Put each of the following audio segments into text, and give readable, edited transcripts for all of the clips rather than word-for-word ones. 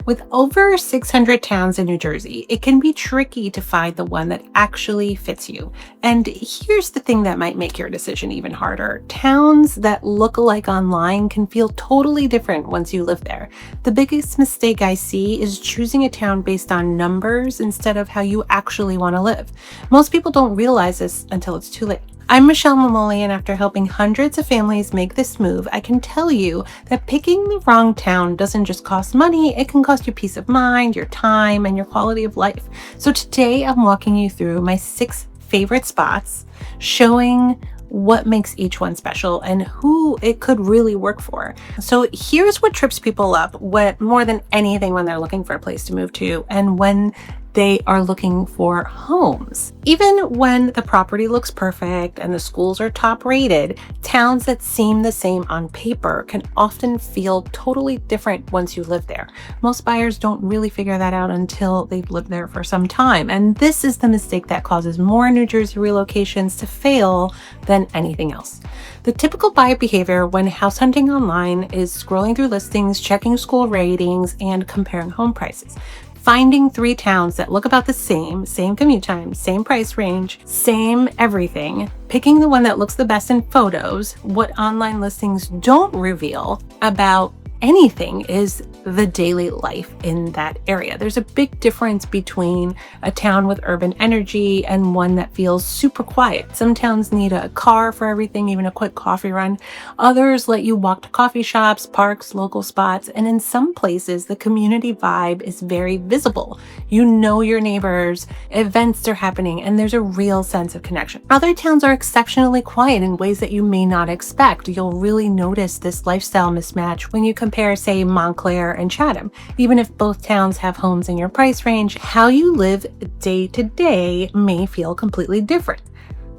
With over 600 towns in New Jersey, it can be tricky to find the one that actually fits you. And here's the thing that might make your decision even harder. Towns that look alike online can feel totally different once you live there. The biggest mistake I see is choosing a town based on numbers instead of how you actually want to live. Most people don't realize this until it's too late. I'm Michelle Mamoli, and after helping hundreds of families make this move, I can tell you that picking the wrong town doesn't just cost money, it can cost you peace of mind, your time, and your quality of life. So today I'm walking you through my 6 favorite spots, showing what makes each one special and who it could really work for. So here's what trips people up more than anything when they're looking for a place to move to and when they are looking for homes. Even when the property looks perfect and the schools are top rated, towns that seem the same on paper can often feel totally different once you live there. Most buyers don't really figure that out until they've lived there for some time. And this is the mistake that causes more New Jersey relocations to fail than anything else. The typical buyer behavior when house hunting online is scrolling through listings, checking school ratings, and comparing home prices. Finding 3 towns that look about the same commute time, same price range, same everything, picking the one that looks the best in photos. What online listings don't reveal about anything is the daily life in that area. There's a big difference between a town with urban energy and one that feels super quiet. Some towns need a car for everything, even a quick coffee run. Others let you walk to coffee shops, parks, local spots, and in some places, the community vibe is very visible. You know your neighbors, events are happening, and there's a real sense of connection. Other towns are exceptionally quiet in ways that you may not expect. You'll really notice this lifestyle mismatch when you compare, say, Montclair and Chatham. Even if both towns have homes in your price range, how you live day to day may feel completely different.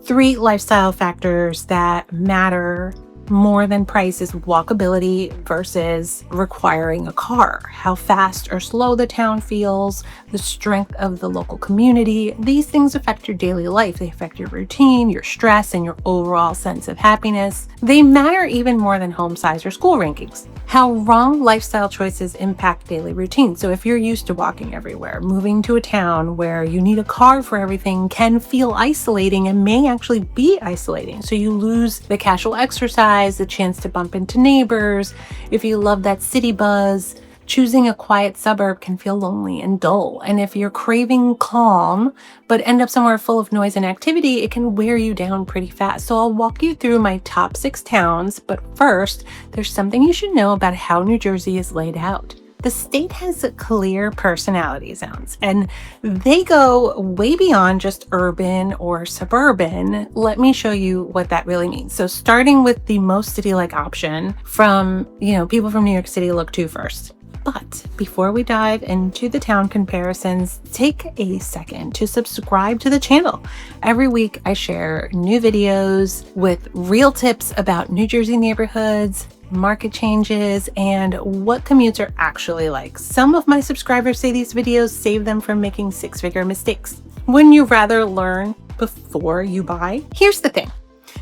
3 lifestyle factors that matter more than price is walkability versus requiring a car, how fast or slow the town feels, the strength of the local community. These things affect your daily life. They affect your routine, your stress, and your overall sense of happiness. They matter even more than home size or school rankings. How wrong lifestyle choices impact daily routine. So if you're used to walking everywhere, moving to a town where you need a car for everything can feel isolating and may actually be isolating. So you lose the casual exercise, the chance to bump into neighbors. If you love that city buzz, choosing a quiet suburb can feel lonely and dull. And if you're craving calm, but end up somewhere full of noise and activity, it can wear you down pretty fast. So I'll walk you through my top 6 towns, but first, there's something you should know about how New Jersey is laid out. The state has clear personality zones, and they go way beyond just urban or suburban. Let me show you what that really means. So starting with the most city-like option from, people from New York City look to first. But before we dive into the town comparisons, take a second to subscribe to the channel. Every week I share new videos with real tips about New Jersey neighborhoods, market changes, and what commutes are actually like. Some of my subscribers say these videos save them from making 6-figure mistakes. Wouldn't you rather learn before you buy? Here's the thing.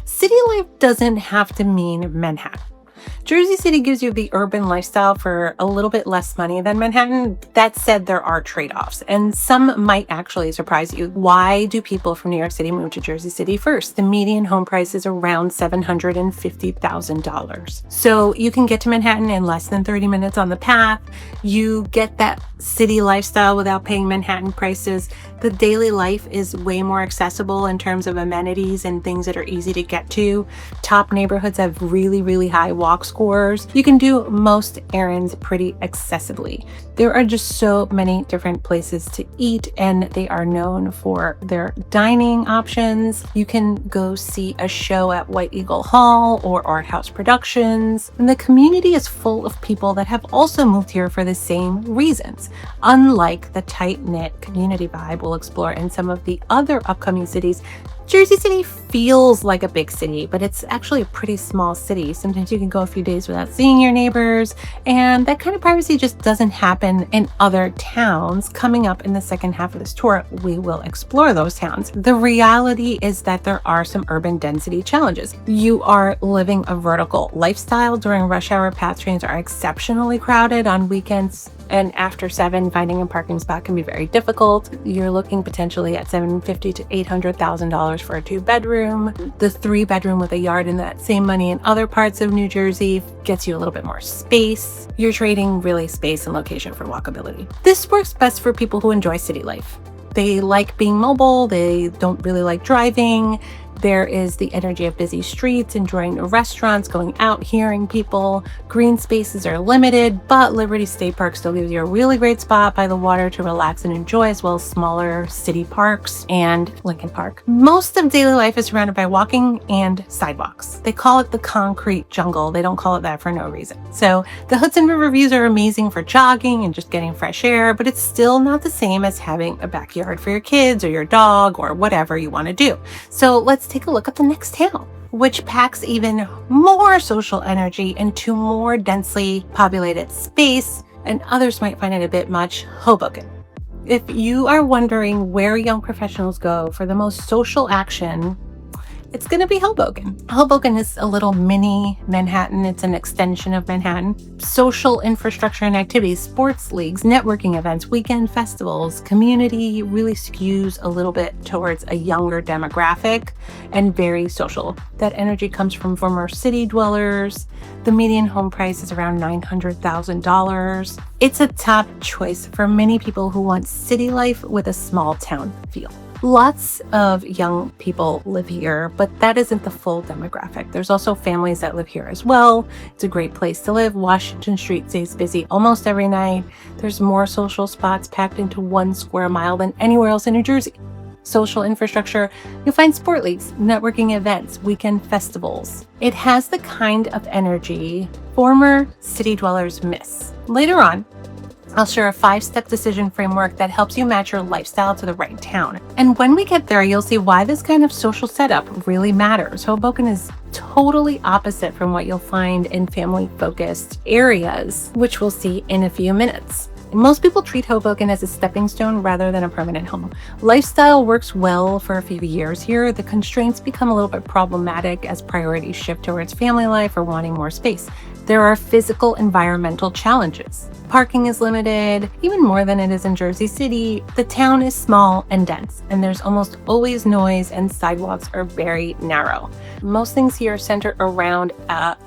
City life doesn't have to mean Manhattan. Jersey City gives you the urban lifestyle for a little bit less money than Manhattan. That said, there are trade-offs, and some might actually surprise you. Why do people from New York City move to Jersey City first? The median home price is around $750,000. So you can get to Manhattan in less than 30 minutes on the path. You get that city lifestyle without paying Manhattan prices. The daily life is way more accessible in terms of amenities and things that are easy to get to. Top neighborhoods have really, really high walk scores. You can do most errands pretty accessibly. There are just so many different places to eat, and they are known for their dining options. You can go see a show at White Eagle Hall or Art House Productions. And the community is full of people that have also moved here for the same reasons. Unlike the tight-knit community vibe we'll explore in some of the other upcoming cities, Jersey City feels like a big city, but it's actually a pretty small city. Sometimes you can go a few days without seeing your neighbors, and that kind of privacy just doesn't happen in other towns. Coming up in the second half of this tour, we will explore those towns. The reality is that there are some urban density challenges. You are living a vertical lifestyle. During rush hour, path trains are exceptionally crowded. On weekends, And after 7, finding a parking spot can be very difficult. You're looking potentially at $750,000 to $800,000 for a 2-bedroom. The 3-bedroom with a yard in that same money in other parts of New Jersey gets you a little bit more space. You're trading really space and location for walkability. This works best for people who enjoy city life. They like being mobile. They don't really like driving. There is the energy of busy streets, enjoying the restaurants, going out, hearing people. Green spaces are limited, but Liberty State Park still gives you a really great spot by the water to relax and enjoy, as well as smaller city parks and Lincoln Park. Most of daily life is surrounded by walking and sidewalks. They call it the concrete jungle. They don't call it that for no reason. So the Hudson River views are amazing for jogging and just getting fresh air, but it's still not the same as having a backyard for your kids or your dog or whatever you want to do. So let's take a look at the next town, which packs even more social energy into more densely populated space, and others might find it a bit much: Hoboken. If you are wondering where young professionals go for the most social action, it's going to be Hoboken. Hoboken is a little mini Manhattan. It's an extension of Manhattan. Social infrastructure and activities, sports leagues, networking events, weekend festivals, community really skews a little bit towards a younger demographic and very social. That energy comes from former city dwellers. The median home price is around $900,000. It's a top choice for many people who want city life with a small town feel. Lots of young people live here, but that isn't the full demographic. There's also families that live here as well. It's a great place to live. Washington Street stays busy almost every night. There's more social spots packed into 1 square mile than anywhere else in New Jersey. Social infrastructure, you'll find sport leagues, networking events, weekend festivals. It has the kind of energy former city dwellers miss. Later on, I'll share a 5-step decision framework that helps you match your lifestyle to the right town. And when we get there, you'll see why this kind of social setup really matters. Hoboken is totally opposite from what you'll find in family-focused areas, which we'll see in a few minutes. Most people treat Hoboken as a stepping stone rather than a permanent home. Lifestyle works well for a few years here. The constraints become a little bit problematic as priorities shift towards family life or wanting more space. There are physical environmental challenges. Parking is limited, even more than it is in Jersey City. The town is small and dense, and there's almost always noise, and sidewalks are very narrow. Most things here are centered around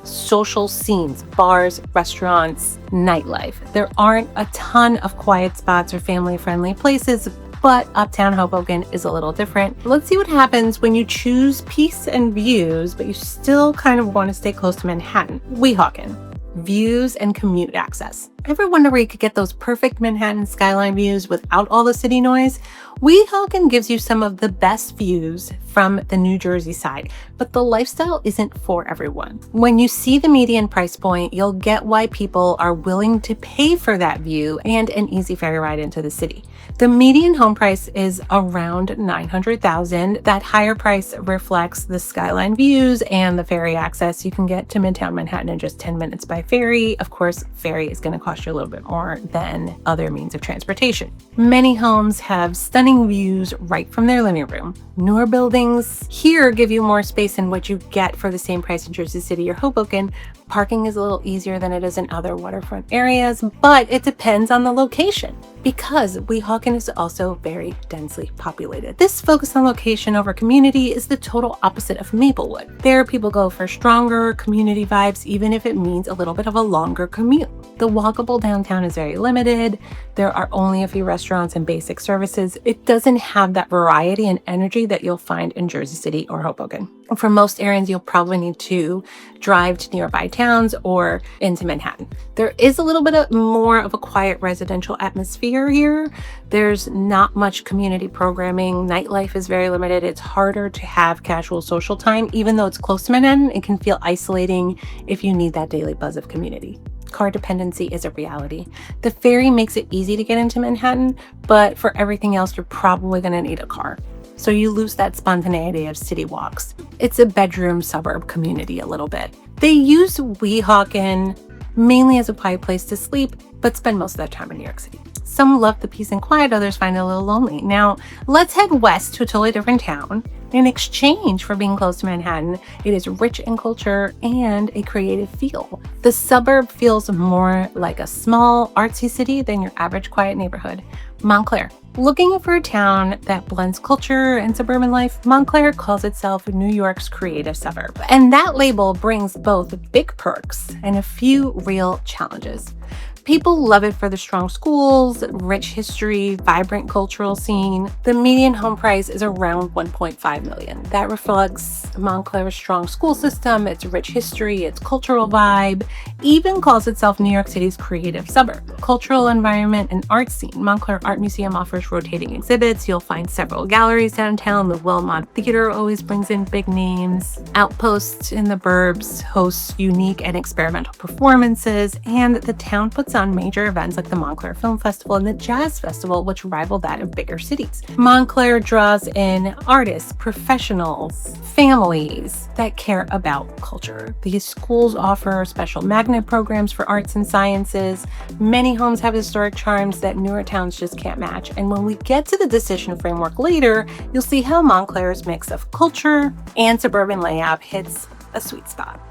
social scenes, bars, restaurants, nightlife. There aren't a ton of quiet spots or family-friendly places, but Uptown Hoboken is a little different. Let's see what happens when you choose peace and views, but you still kind of want to stay close to Manhattan. Weehawken. Views and commute access. Ever wonder where you could get those perfect Manhattan skyline views without all the city noise? Weehawken gives you some of the best views from the New Jersey side, but the lifestyle isn't for everyone. When you see the median price point, you'll get why people are willing to pay for that view and an easy ferry ride into the city. The median home price is around $900,000. That higher price reflects the skyline views and the ferry access. You can get to Midtown Manhattan in just 10 minutes by ferry. Of course, ferry is going to cost you a little bit more than other means of transportation. Many homes have stunning views right from their living room. Newer buildings here give you more space than what you get for the same price in Jersey City or Hoboken. Parking is a little easier than it is in other waterfront areas, but it depends on the location because Weehawken is also very densely populated. This focus on location over community is the total opposite of Maplewood. There, people go for stronger community vibes, even if it means a little bit of a longer commute. The walkable downtown is very limited. There are only a few restaurants and basic services. It doesn't have that variety and energy that you'll find in Jersey City or Hoboken. For most errands, you'll probably need to drive to nearby towns or into Manhattan. There is a little bit more of a quiet residential atmosphere here. There's not much community programming. Nightlife is very limited. It's harder to have casual social time. Even though it's close to Manhattan, it can feel isolating if you need that daily buzz of community. Car dependency is a reality. The ferry makes it easy to get into Manhattan, but for everything else, you're probably going to need a car. So you lose that spontaneity of city walks. It's a bedroom suburb community a little bit. They use Weehawken mainly as a quiet place to sleep, but spend most of their time in New York City. Some love the peace and quiet, others find it a little lonely. Now, let's head west to a totally different town, In exchange for being close to Manhattan, it is rich in culture and a creative feel. The suburb feels more like a small, artsy city than your average quiet neighborhood. Montclair. Looking for a town that blends culture and suburban life, Montclair calls itself New York's creative suburb. And that label brings both big perks and a few real challenges. People love it for the strong schools, rich history, vibrant cultural scene. The median home price is around $1.5 million. That reflects Montclair's strong school system, its rich history, its cultural vibe, even calls itself New York City's creative suburb. Cultural environment and art scene. Montclair Art Museum offers rotating exhibits. You'll find several galleries downtown. The Wilmot Theater always brings in big names. Outposts in the burbs hosts unique and experimental performances, and the town puts on major events like the Montclair Film Festival and the Jazz Festival, which rival that of bigger cities. Montclair draws in artists, professionals, families that care about culture. These schools offer special magnet programs for arts and sciences. Many homes have historic charms that newer towns just can't match. And when we get to the decision framework later, you'll see how Montclair's mix of culture and suburban layout hits a sweet spot.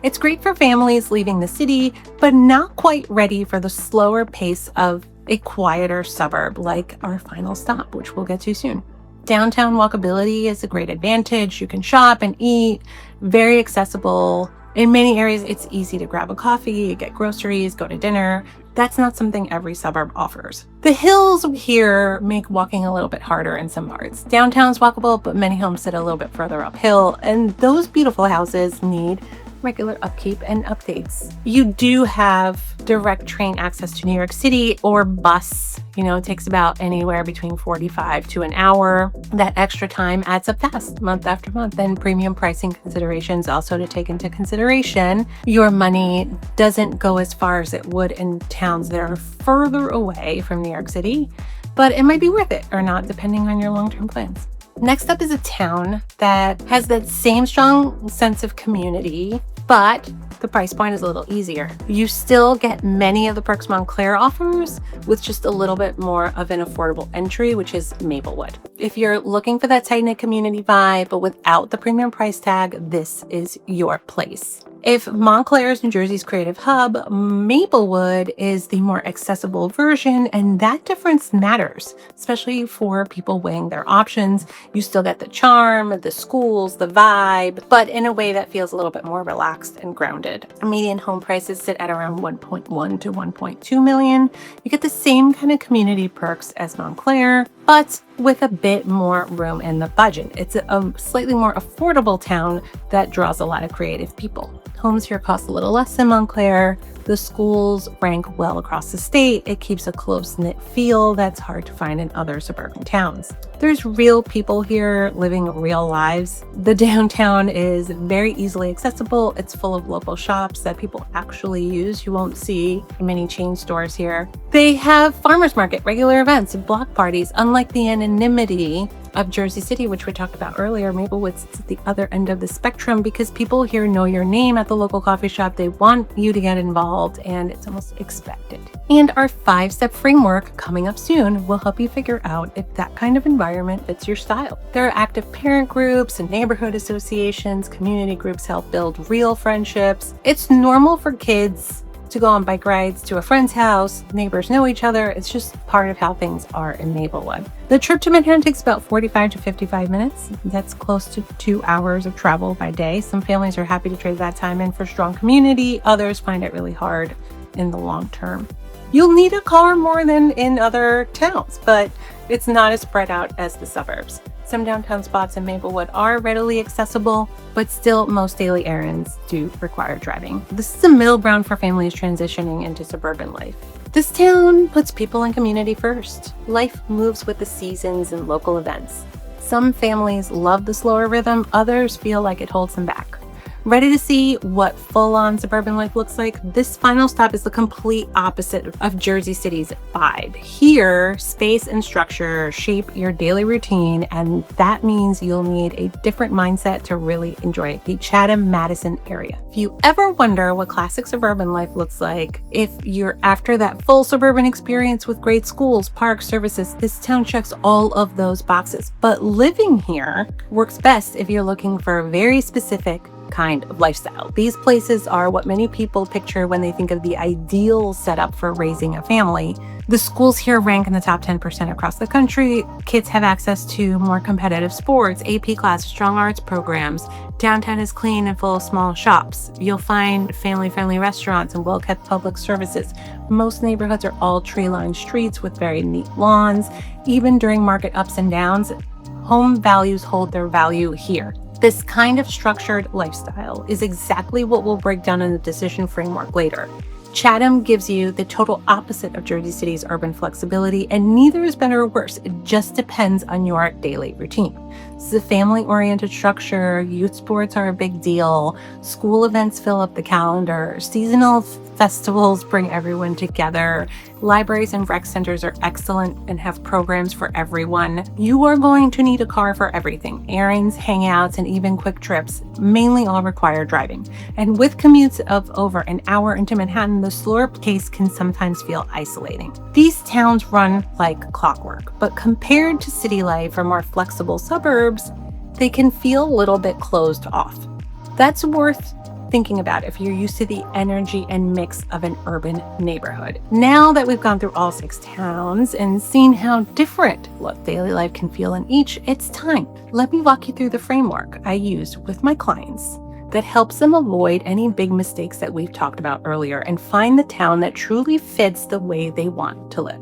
It's great for families leaving the city, but not quite ready for the slower pace of a quieter suburb like our final stop, which we'll get to soon. Downtown walkability is a great advantage. You can shop and eat, very accessible. In many areas, it's easy to grab a coffee, get groceries, go to dinner. That's not something every suburb offers. The hills here make walking a little bit harder in some parts. Downtown's walkable, but many homes sit a little bit further uphill, and those beautiful houses need regular upkeep and updates. You do have direct train access to New York City or bus. It takes about anywhere between 45 to an hour. That extra time adds up fast, month after month. And premium pricing considerations also to take into consideration. Your money doesn't go as far as it would in towns that are further away from New York City, but it might be worth it or not, depending on your long-term plans. Next up is a town that has that same strong sense of community, but the price point is a little easier. You still get many of the perks Montclair offers with just a little bit more of an affordable entry, which is Maplewood. If you're looking for that tight-knit community vibe, but without the premium price tag, this is your place. If Montclair is New Jersey's creative hub, Maplewood is the more accessible version, and that difference matters, especially for people weighing their options. You still get the charm, the schools, the vibe, but in a way that feels a little bit more relaxed and grounded. Median home prices sit at around 1.1 to 1.2 million. You get the same kind of community perks as Montclair, but with a bit more room in the budget. It's a slightly more affordable town that draws a lot of creative people. Homes here cost a little less than Montclair. The schools rank well across the state. It keeps a close-knit feel that's hard to find in other suburban towns. There's real people here living real lives. The downtown is very easily accessible. It's full of local shops that people actually use. You won't see many chain stores here. They have farmers market, regular events, and block parties. Unlike the anonymity of Jersey City, which we talked about earlier, Maplewood sits at the other end of the spectrum because people here know your name at the local coffee shop. They want you to get involved, and it's almost expected. And our 5-step framework coming up soon will help you figure out if that kind of environment fits your style. There are active parent groups and neighborhood associations. Community groups help build real friendships. It's normal for kids to go on bike rides to a friend's house. Neighbors know each other. It's just part of how things are in Maplewood. The trip to Manhattan takes about 45 to 55 minutes. That's close to 2 hours of travel by day. Some families are happy to trade that time in for strong community. Others find it really hard in the long term. You'll need a car more than in other towns, but it's not as spread out as the suburbs. Some downtown spots in Maplewood are readily accessible, but still most daily errands do require driving. This is a middle ground for families transitioning into suburban life. This town puts people and community first. Life moves with the seasons and local events. Some families love the slower rhythm, others feel like it holds them back. Ready to see what full-on suburban life looks like? This final stop is the complete opposite of Jersey City's vibe. Here, space and structure shape your daily routine, and that means you'll need a different mindset to really enjoy it. The Chatham-Madison area. If you ever wonder what classic suburban life looks like, if you're after that full suburban experience with great schools, parks, services, this town checks all of those boxes. But living here works best if you're looking for a very specific kind of lifestyle. These places are what many people picture when they think of the ideal setup for raising a family. The schools here rank in the top 10% across the country. Kids have access to more competitive sports, AP classes, strong arts programs. Downtown is clean and full of small shops. You'll find family-friendly restaurants and well-kept public services. Most neighborhoods are all tree-lined streets with very neat lawns. Even during market ups and downs, home values hold their value here. This kind of structured lifestyle is exactly what we'll break down in the decision framework later. Chatham gives you the total opposite of Jersey City's urban flexibility, and neither is better or worse. It just depends on your daily routine. It's a family-oriented structure. Youth sports are a big deal. School events fill up the calendar. Seasonal festivals bring everyone together. Libraries and rec centers are excellent and have programs for everyone. You are going to need a car for everything. Errands, hangouts, and even quick trips mainly all require driving. And with commutes of over an hour into Manhattan, the slower pace can sometimes feel isolating. These towns run like clockwork, but compared to city life or more flexible suburbs, they can feel a little bit closed off. That's worth thinking about if you're used to the energy and mix of an urban neighborhood. Now that we've gone through all 6 towns and seen how different daily life can feel in each, it's time. Let me walk you through the framework I use with my clients that helps them avoid any big mistakes that we've talked about earlier and find the town that truly fits the way they want to live.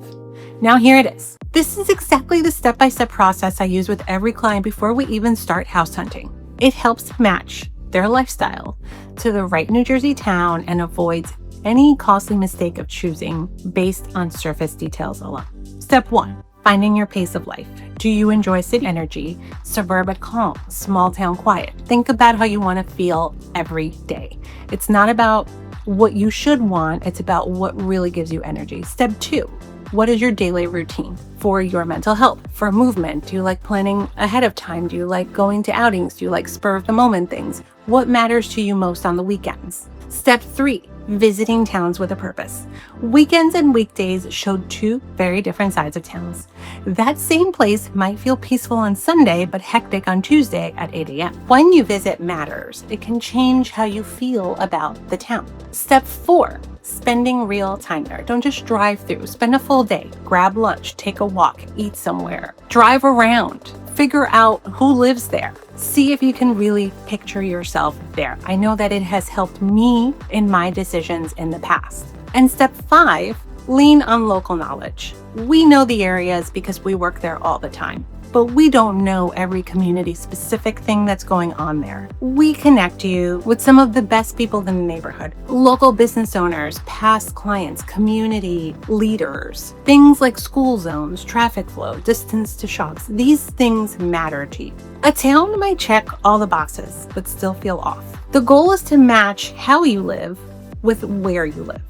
Now here it is. This is exactly the step-by-step process I use with every client before we even start house hunting. It helps match their lifestyle to the right New Jersey town and avoids any costly mistake of choosing based on surface details alone. Step 1, finding your pace of life. Do you enjoy city energy, suburban calm, small town quiet? Think about how you want to feel every day. It's not about what you should want, it's about what really gives you energy. Step 2, what is your daily routine for your mental health, for movement? Do you like planning ahead of time? Do you like going to outings? Do you like spur of the moment things? What matters to you most on the weekends? Step 3, visiting towns with a purpose. Weekends and weekdays show 2 very different sides of towns. That same place might feel peaceful on Sunday, but hectic on Tuesday at 8 a.m. When you visit matters. It can change how you feel about the town. Step 4, spending real time there. Don't just drive through. Spend a full day. Grab lunch, take a walk, eat somewhere. Drive around. Figure out who lives there. See if you can really picture yourself there. I know that it has helped me in my decisions in the past. And step 5, lean on local knowledge. We know the areas because we work there all the time, but we don't know every community-specific thing that's going on there. We connect you with some of the best people in the neighborhood, local business owners, past clients, community leaders, things like school zones, traffic flow, distance to shops. These things matter to you. A town might check all the boxes, but still feel off. The goal is to match how you live with where you live.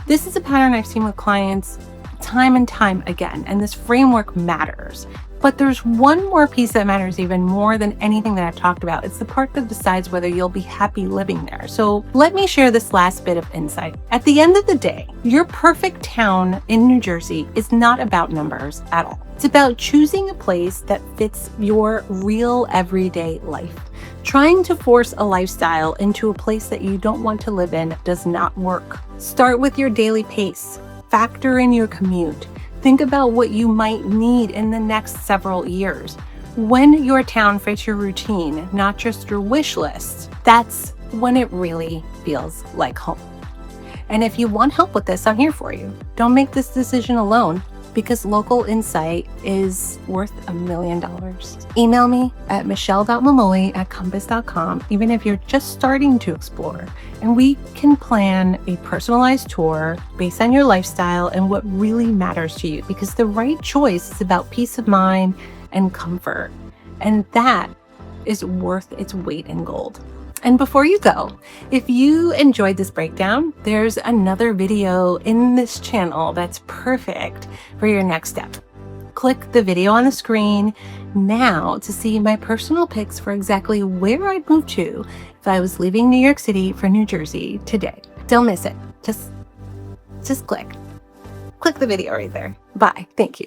This is a pattern I've seen with clients time and time again, and this framework matters. But there's one more piece that matters even more than anything that I've talked about. It's the part that decides whether you'll be happy living there. So let me share this last bit of insight. At the end of the day, your perfect town in New Jersey is not about numbers at all. It's about choosing a place that fits your real everyday life. Trying to force a lifestyle into a place that you don't want to live in does not work. Start with your daily pace. Factor in your commute. Think about what you might need in the next several years. When your town fits your routine, not just your wish list, that's when it really feels like home. And if you want help with this, I'm here for you. Don't make this decision alone, because local insight is worth $1 million. Email me at michelle.mamoli@compass.com, even if you're just starting to explore, and we can plan a personalized tour based on your lifestyle and what really matters to you, because the right choice is about peace of mind and comfort, and that is worth its weight in gold. And before you go, if you enjoyed this breakdown, there's another video in this channel that's perfect for your next step. Click the video on the screen now to see my personal picks for exactly where I'd move to if I was leaving New York City for New Jersey today. Don't miss it. Just click the video right there. Bye. Thank you.